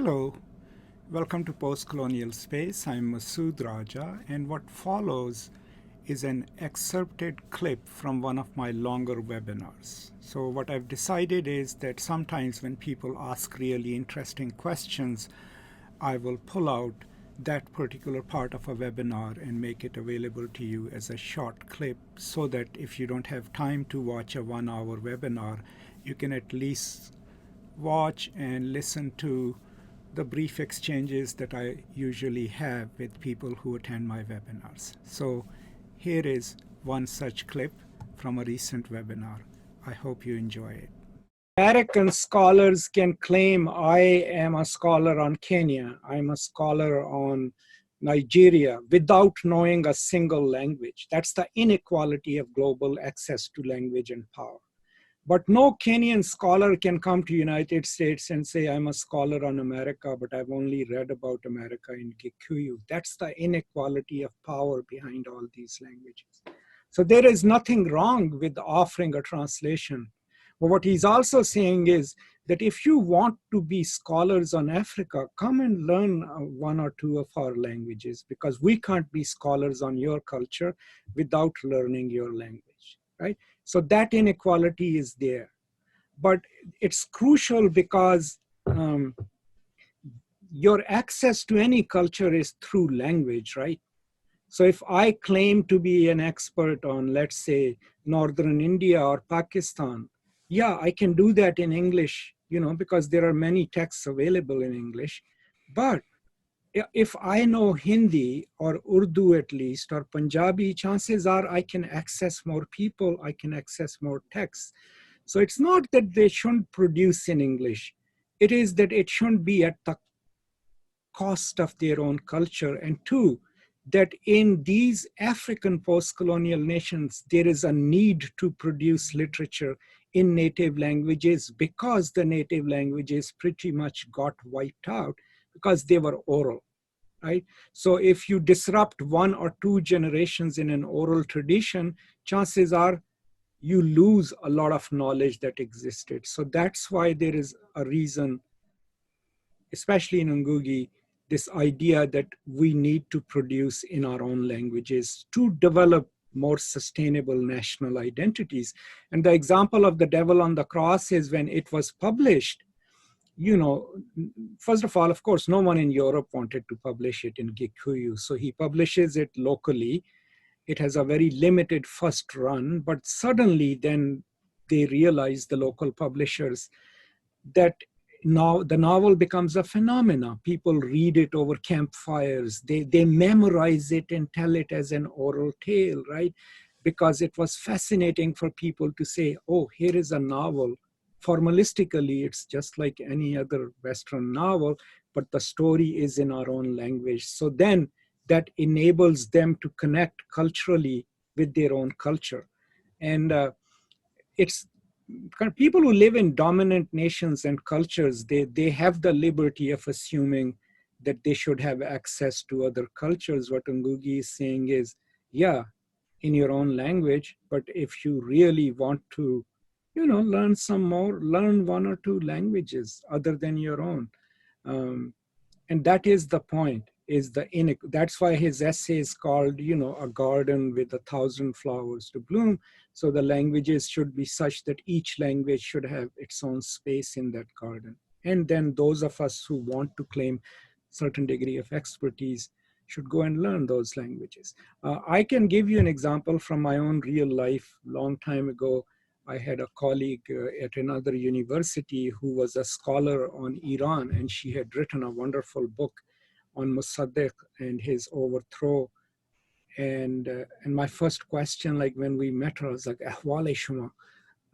Hello, welcome to Post-Colonial Space. I'm Masood Raja, and what follows is an excerpted clip from one of my longer webinars. So what I've decided is that sometimes when people ask really interesting questions, I will pull out that particular part of a webinar and make it available to you as a short clip so that if you don't have time to watch a 1-hour webinar, you can at least watch and listen to the brief exchanges that I usually have with people who attend my webinars. So here is one such clip from a recent webinar. I hope you enjoy it. American scholars can claim I am a scholar on Kenya, I'm a scholar on Nigeria without knowing a single language. That's the inequality of global access to language and power. But no Kenyan scholar can come to United States and say, I'm a scholar on America, but I've only read about America in Gikuyu. That's the inequality of power behind all these languages. So there is nothing wrong with offering a translation. But what he's also saying is that if you want to be scholars on Africa, come and learn one or two of our languages, because we can't be scholars on your culture without learning your language, right? So that inequality is there. But it's crucial because your access to any culture is through language, right? So if I claim to be an expert on, let's say, Northern India or Pakistan, yeah, I can do that in English, because there are many texts available in English. But if I know Hindi or Urdu at least, or Punjabi, chances are I can access more people, I can access more texts. So it's not that they shouldn't produce in English. It is that it shouldn't be at the cost of their own culture. And two, that in these African post-colonial nations, there is a need to produce literature in native languages because the native languages pretty much got wiped out because they were oral, right? So if you disrupt 1 or 2 generations in an oral tradition, chances are you lose a lot of knowledge that existed. So that's why there is a reason, especially in Ngugi, this idea that we need to produce in our own languages to develop more sustainable national identities. And the example of The Devil on the Cross is when it was published, first of all, of course, no one in Europe wanted to publish it in Gikuyu. So he publishes it locally. It has a very limited first run, but suddenly then they realize, the local publishers, that now the novel becomes a phenomenon. People read it over campfires. They memorize it and tell it as an oral tale, right? Because it was fascinating for people to say, oh, here is a novel. Formalistically, it's just like any other Western novel, but the story is in our own language. So then that enables them to connect culturally with their own culture. And it's kind of people who live in dominant nations and cultures, they have the liberty of assuming that they should have access to other cultures. What Ngugi is saying is, yeah, in your own language, but if you really want to, learn some more, learn 1 or 2 languages other than your own. And that is the point, that's why his essay is called, A Garden with 1,000 Flowers to Bloom. So the languages should be such that each language should have its own space in that garden. And then those of us who want to claim certain degree of expertise should go and learn those languages. I can give you an example from my own real life. Long time ago, I had a colleague at another university who was a scholar on Iran, and she had written a wonderful book on Mossadegh and his overthrow. And my first question, like when we met her, was like, "Ahwale shuma."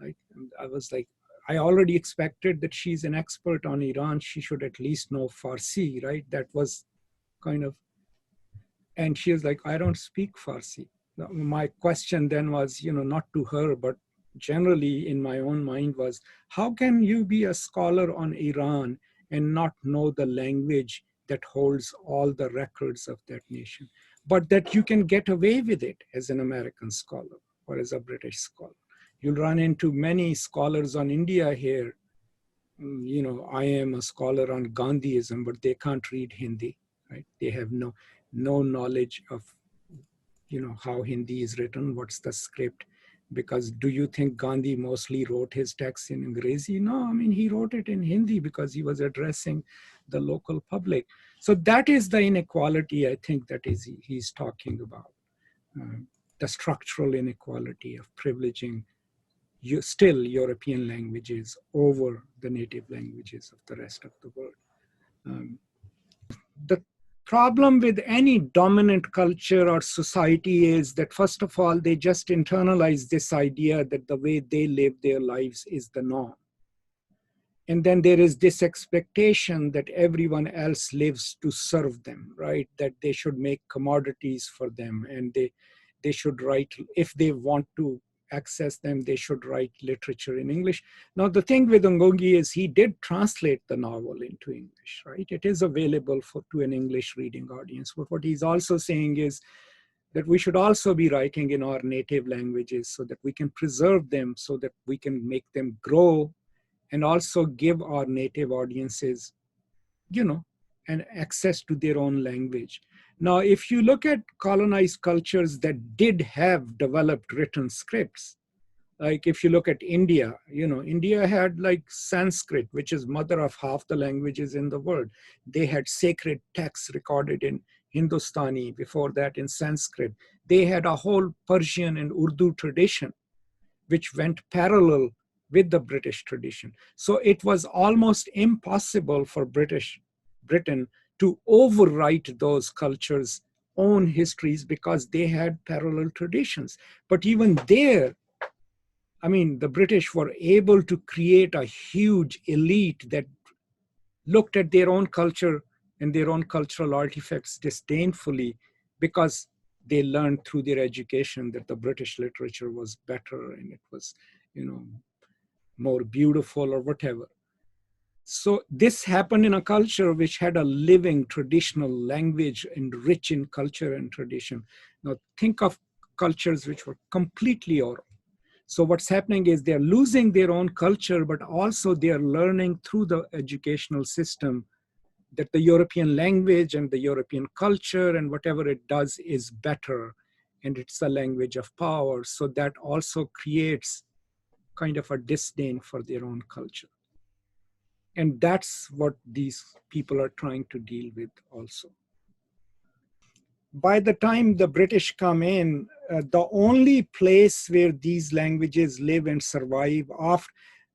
Like, I was like, I already expected that she's an expert on Iran. She should at least know Farsi, right? That was kind of, and she was like, I don't speak Farsi. My question then was, not to her, but generally in my own mind was, how can you be a scholar on Iran and not know the language that holds all the records of that nation, but that you can get away with it as an American scholar or as a British scholar? You'll run into many scholars on India here I am a scholar on Gandhiism, but they can't read Hindi, right? They have no knowledge of, how Hindi is written, what's the script. Because do you think Gandhi mostly wrote his texts in Angrezi? No, I mean, he wrote it in Hindi because he was addressing the local public. So that is the inequality, I think, that is he's talking about. The structural inequality of privileging still European languages over the native languages of the rest of the world. Um, the problem with any dominant culture or society is that, first of all, they just internalize this idea that the way they live their lives is the norm. And then there is this expectation that everyone else lives to serve them, right? That they should make commodities for them, and they should write, if they want to access them, they should write literature in English. Now, the thing with Ngugi is he did translate the novel into English, right? It is available to an English reading audience. But what he's also saying is that we should also be writing in our native languages so that we can preserve them, so that we can make them grow, and also give our native audiences, an access to their own language. Now, if you look at colonized cultures that did have developed written scripts, like if you look at India, India had like Sanskrit, which is mother of half the languages in the world. They had sacred texts recorded in Hindustani, before that in Sanskrit. They had a whole Persian and Urdu tradition, which went parallel with the British tradition. So it was almost impossible for Britain to overwrite those cultures' own histories because they had parallel traditions. But even there, I mean, the British were able to create a huge elite that looked at their own culture and their own cultural artifacts disdainfully because they learned through their education that the British literature was better and it was, more beautiful or whatever. So this happened in a culture which had a living traditional language and rich in culture and tradition. Now think of cultures which were completely oral. So what's happening is they're losing their own culture, but also they're learning through the educational system that the European language and the European culture and whatever it does is better. And it's a language of power. So that also creates kind of a disdain for their own culture. And that's what these people are trying to deal with also. By the time the British come in, the only place where these languages live and survive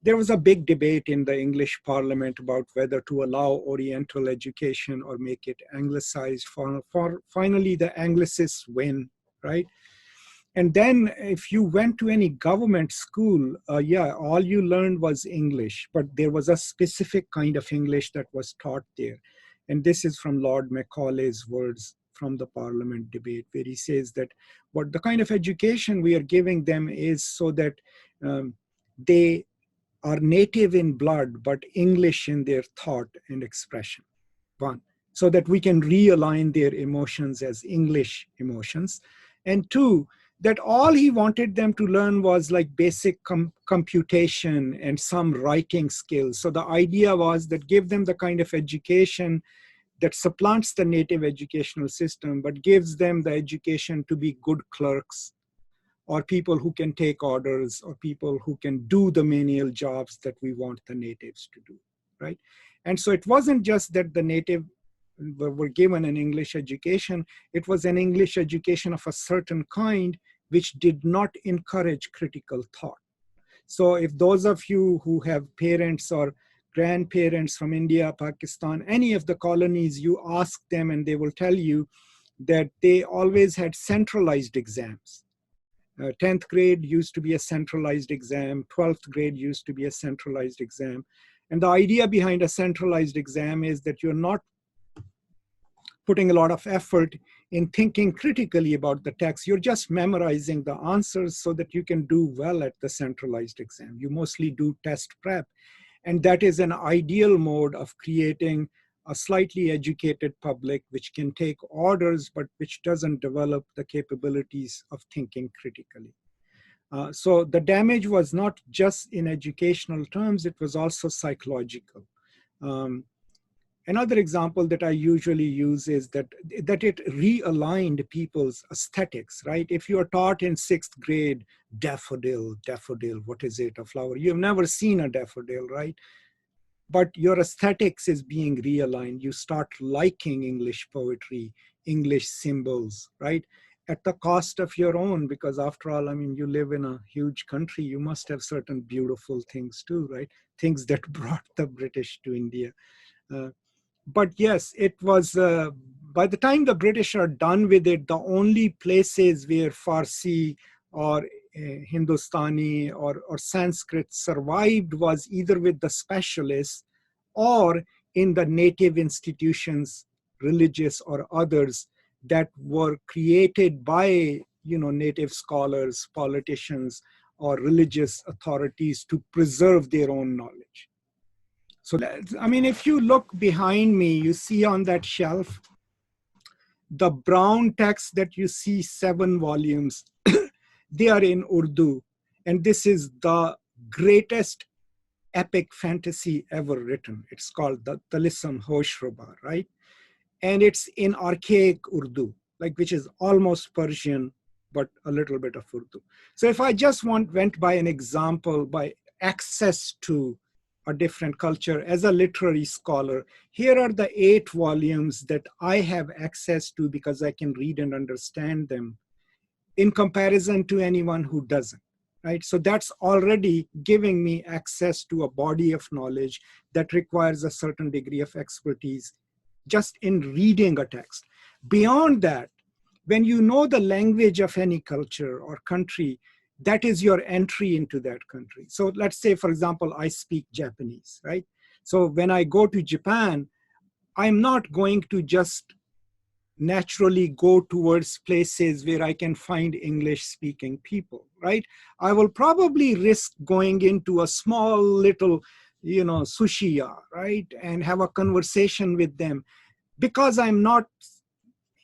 there was a big debate in the English Parliament about whether to allow Oriental education or make it Anglicized. Finally, the Anglicists win, right? And then if you went to any government school, all you learned was English, but there was a specific kind of English that was taught there. And this is from Lord Macaulay's words from the Parliament debate, where he says that what the kind of education we are giving them is so that they are native in blood, but English in their thought and expression. One, so that we can realign their emotions as English emotions. And two, that all he wanted them to learn was like basic computation and some writing skills. So the idea was that give them the kind of education that supplants the native educational system, but gives them the education to be good clerks, or people who can take orders, or people who can do the menial jobs that we want the natives to do, right? And so it wasn't just that the native were given an English education, it was an English education of a certain kind, which did not encourage critical thought. So if those of you who have parents or grandparents from India, Pakistan, any of the colonies, you ask them and they will tell you that they always had centralized exams. 10th grade used to be a centralized exam, 12th grade used to be a centralized exam. And the idea behind a centralized exam is that you're not putting a lot of effort in thinking critically about the text. You're just memorizing the answers so that you can do well at the centralized exam. You mostly do test prep. And that is an ideal mode of creating a slightly educated public which can take orders, but which doesn't develop the capabilities of thinking critically. So the damage was not just in educational terms, it was also psychological. Um, Another example that I usually use is that it realigned people's aesthetics, right? If you are taught in sixth grade, daffodil, what is it, a flower? You've never seen a daffodil, right? But your aesthetics is being realigned. You start liking English poetry, English symbols, right? At the cost of your own, because after all, I mean, you live in a huge country, you must have certain beautiful things too, right? Things that brought the British to India. Uh, but yes, it was, by the time the British are done with it, the only places where Farsi or Hindustani or Sanskrit survived was either with the specialists or in the native institutions, religious or others, that were created by native scholars, politicians, or religious authorities to preserve their own knowledge. So, I mean, if you look behind me, you see on that shelf, the brown text that you see, 7 volumes, they are in Urdu. And this is the greatest epic fantasy ever written. It's called the Talisam Hoshroba, right? And it's in archaic Urdu, like which is almost Persian, but a little bit of Urdu. So if I just went by an example, by access to a different culture as a literary scholar, here are the 8 volumes that I have access to because I can read and understand them in comparison to anyone who doesn't, right? So that's already giving me access to a body of knowledge that requires a certain degree of expertise just in reading a text. Beyond that, when you know the language of any culture or country, that is your entry into that country. So let's say, for example, I speak Japanese, right? So when I go to Japan, I'm not going to just naturally go towards places where I can find English speaking people, right? I will probably risk going into a small little, sushiya, right? And have a conversation with them because I'm not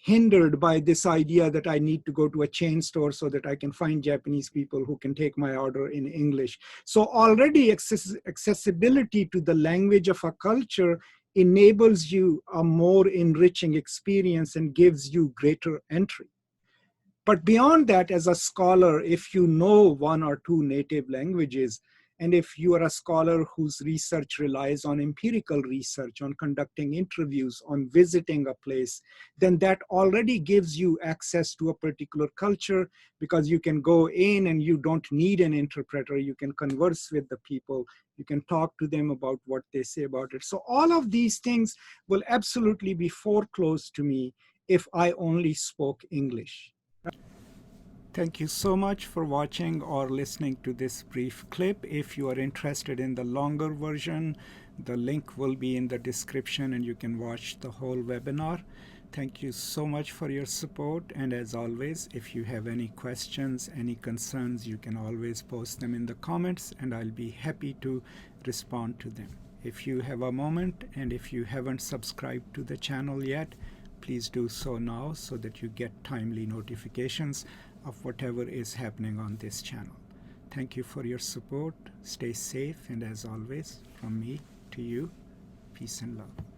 hindered by this idea that I need to go to a chain store so that I can find Japanese people who can take my order in English. So already accessibility to the language of a culture enables you a more enriching experience and gives you greater entry. But beyond that, as a scholar, if you know 1 or 2 native languages, and if you are a scholar whose research relies on empirical research, on conducting interviews, on visiting a place, then that already gives you access to a particular culture because you can go in and you don't need an interpreter. You can converse with the people. You can talk to them about what they say about it. So all of these things will absolutely be foreclosed to me if I only spoke English. Thank you so much for watching or listening to this brief clip. If you are interested in the longer version, the link will be in the description and you can watch the whole webinar. Thank you so much for your support. And as always, if you have any questions, any concerns, you can always post them in the comments and I'll be happy to respond to them. If you have a moment and if you haven't subscribed to the channel yet, please do so now so that you get timely notifications of whatever is happening on this channel. Thank you for your support. Stay safe, and as always, from me to you, peace and love.